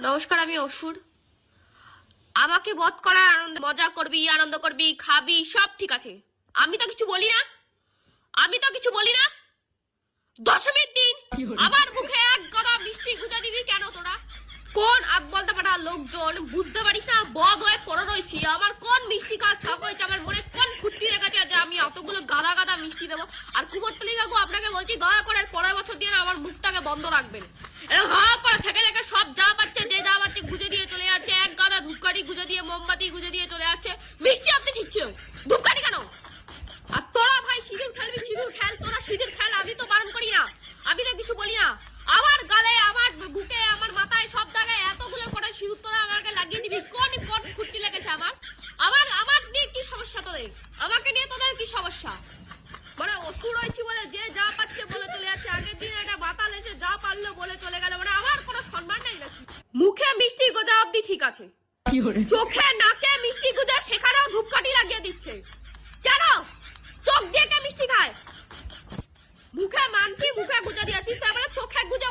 নমস্কার, আমি অসুর। আমাকে বধ করার আনন্দ, মজা করবি, আনন্দ করবি, খাবি, সব ঠিক আছে। আমি তো কিছু বলি না, আমি তো কিছু বলি না। দশমীর দিন আমার মুখে এক গদা মিষ্টি গুঁজে দিবি কেন তোরা? কোন আগ বলতে পারা লোকজন বুঝতে পারিস না? বদ হয়ে পড়ে রয়েছি। আমার কোন মিষ্টি খাওয়ার শখ হয়েছে? আমার মনে কোন ফুর্তি লেগেছে যে আমি অতগুলো গাদা গাদা মিষ্টি দেবো? আর কুমোরটুলি কাকু, আপনাকে বলছি দয়া করে পরের বছর দিয়ে আমার মুখটাকে বন্ধ রাখবেন। এরকম হা করে থেকে থেকে সব যা পাচ্ছে, যে যা পাচ্ছে গুঁজে দিয়ে চলে যাচ্ছে। এক গাদা ধূপকাঠি গুঁজে দিয়ে, মোমবাতি গুঁজে দিয়ে চলে যাচ্ছে। মিষ্টি আপনি ঠিক ছিল, ধূপকাঠি কেন? আর তোরা ভাই সিঁদুর খেলবি, সিঁদুর খেল, তোরা সিঁদুর খেল, আমি তো বারণ করি না, আমি তো কিছু বলি না। আমার গালে, আমার বুকে, আমার মাথায়, সব জায়গায় এতগুলো করে সিঁদুর তোরা আমাকে লাগিয়ে দিবি। কোন কোন ফুর্তি লেগেছে আমার? আমার আমার নিয়ে কি সমস্যা তোদের? আমাকে নিয়ে তোদের কি সমস্যা? মানে অসুর হয়েছি বলে যে যা পাচ্ছে বলে চলে যাচ্ছে। আগের দিন একটা বাতাল এসে যা পারলো বলে চলে গেল। মানে আমার কোনো সম্মান নেই নাকি? মুখে মিষ্টি গোজা অব্দি ঠিক আছে, চোখে নাকে মিষ্টি গুঁজে সেখানেও ধূপকাঠি লাগিয়ে দিচ্ছে কেন? চোখ দিয়ে কে মিষ্টি খায়? মুখে মানছি, মুখে গুঁজে দিয়েছিস, তারপরে চোখে গুঁজে